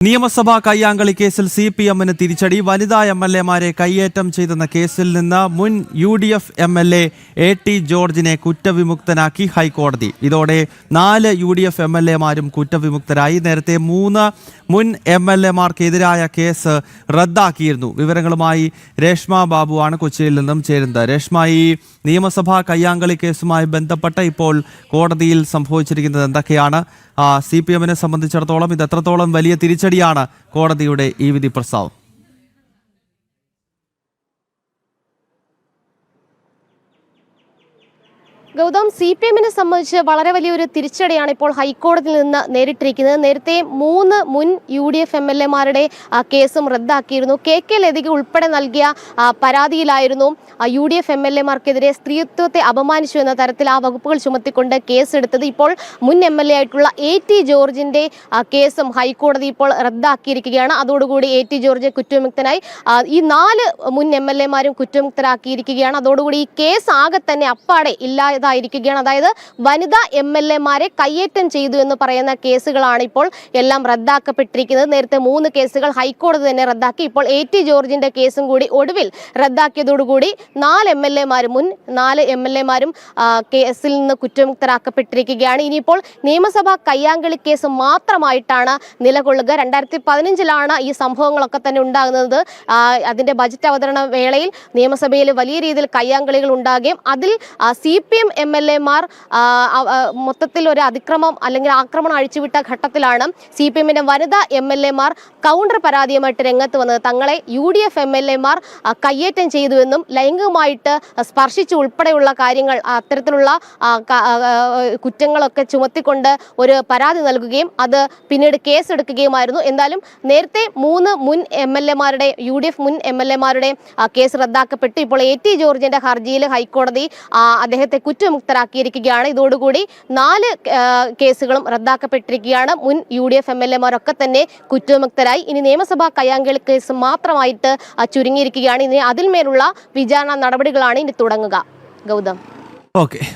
നിയമസഭാ കയ്യാങ്കളി കേസിൽ CPM-ന് തിരിച്ചടി. വനിതാ MLA-മാരെ കയ്യേറ്റം ചെയ്തെന്ന കേസിൽ നിന്ന് മുൻ UDF MLA AT ജോർജിനെ കുറ്റവിമുക്തനാക്കി ഹൈക്കോടതി. ഇതോടെ 4 UDF MLA-മാരും കുറ്റവിമുക്തരായി. നേരത്തെ 3 മുൻ MLA-മാർക്കെതിരായ കേസ് റദ്ദാക്കിയിരുന്നു. വിവരങ്ങളുമായി രേഷ്മ ബാബുവാണ് കൊച്ചിയിൽ നിന്നും ചേരുന്നത്. രേഷ്മ, ഈ നിയമസഭാ കയ്യാങ്കളി കേസുമായി ബന്ധപ്പെട്ട് ഇപ്പോൾ കോടതിയിൽ സംഭവിച്ചിരിക്കുന്നത് എന്തൊക്കെയാണ്? CPM-നെ സംബന്ധിച്ചിടത്തോളം ഇത് എത്രത്തോളം വലിയ തിരിച്ചടിയാണ് കോടതിയുടെ ഈ വിധി പ്രസ്താവം? ഗൗതം, CPM-നെ സംബന്ധിച്ച് വളരെ വലിയൊരു തിരിച്ചടിയാണ് ഇപ്പോൾ ഹൈക്കോടതിയിൽ നിന്ന് നേരിട്ടിരിക്കുന്നത്. നേരത്തെ 3 മുൻ UDF MLA-മാരുടെ കേസും റദ്ദാക്കിയിരുന്നു. KK ലതിക ഉൾപ്പെടെ നൽകിയ പരാതിയിലായിരുന്നു UDF MLA-മാർക്കെതിരെ സ്ത്രീത്വത്തെ അപമാനിച്ചു എന്ന തരത്തിൽ ആ വകുപ്പുകൾ ചുമത്തിക്കൊണ്ട് കേസെടുത്തത്. ഇപ്പോൾ മുൻ MLA ആയിട്ടുള്ള AT ജോർജിന്റെ കേസും ഹൈക്കോടതി ഇപ്പോൾ റദ്ദാക്കിയിരിക്കുകയാണ്. അതോടുകൂടി AT ജോർജ് കുറ്റവിമുക്തനായി. ഈ 4 മുൻ MLA-മാരും കുറ്റവിമുക്തരാക്കിയിരിക്കുകയാണ്. അതോടുകൂടി ഈ കേസ് ആകെ തന്നെ അപ്പാടെ ഇല്ലാതായിരിക്കുകയാണ്. അതായത് വനിതാ MLA-മാരെ കയ്യേറ്റം ചെയ്തു എന്ന് പറയുന്ന കേസുകളാണ് ഇപ്പോൾ എല്ലാം റദ്ദാക്കപ്പെട്ടിരിക്കുന്നത്. നേരത്തെ 3 കേസുകൾ ഹൈക്കോടതി തന്നെ റദ്ദാക്കി. ഇപ്പോൾ AT ജോർജിന്റെ കേസും കൂടി ഒടുവിൽ റദ്ദാക്കിയതോടുകൂടി 4 MLA-മാരും മുൻ 4 MLA-മാരും കേസിൽ നിന്ന് കുറ്റമുക്തരാക്കപ്പെട്ടിരിക്കുകയാണ്. ഇനിയിപ്പോൾ നിയമസഭാ കയ്യാങ്കളി കേസ് മാത്രമായിട്ടാണ് നിലകൊള്ളുക. 2015-ലാണ് ഈ സംഭവങ്ങളൊക്കെ തന്നെ ഉണ്ടാകുന്നത്. അതിന്റെ ബജറ്റ് അവതരണ വേളയിൽ നിയമസഭയിൽ വലിയ രീതിയിൽ കയ്യാങ്കളികൾ ഉണ്ടാകുകയും അതിൽ CPM MLA-മാർ മൊത്തത്തിൽ ഒരു അതിക്രമം അല്ലെങ്കിൽ ആക്രമണം അഴിച്ചുവിട്ട ഘട്ടത്തിലാണ് CPM-ന്റെ വനിതാ MLA-മാർ കൗണ്ടർ പരാതിയുമായിട്ട് രംഗത്ത് വന്നത്. തങ്ങളെ UDF MLA-മാർ കയ്യേറ്റം ചെയ്തുവെന്നും ലൈംഗികമായിട്ട് സ്പർശിച്ചു ഉൾപ്പെടെയുള്ള കാര്യങ്ങൾ, അത്തരത്തിലുള്ള കുറ്റങ്ങളൊക്കെ ചുമത്തിക്കൊണ്ട് ഒരു പരാതി നൽകുകയും അത് പിന്നീട് കേസെടുക്കുകയുമായിരുന്നു. എന്തായാലും നേരത്തെ 3 മുൻ MLA-മാരുടെ UDF മുൻ MLA-മാരുടെ കേസ് റദ്ദാക്കപ്പെട്ടു. ഇപ്പോൾ AT ജോർജിന്റെ ഹർജിയിൽ ഹൈക്കോടതി അദ്ദേഹത്തെ കുറ്റമുക്തരാക്കിയിരിക്കുകയാണ്. ഇതോടുകൂടി 4 കേസുകളും റദ്ദാക്കപ്പെട്ടിരിക്കുകയാണ്. മുൻ UDF MLA-മാരൊക്കെ തന്നെ കുറ്റമുക്തരായി. ഇനി നിയമസഭാ കയ്യാങ്കളി കേസ് മാത്രമായിട്ട് ചുരുങ്ങിയിരിക്കുകയാണ്. ഇനി അതിന്മേലുള്ള വിചാരണ നടപടികളാണ് ഇനി തുടങ്ങുക. ഗൗതം. ഓക്കെ.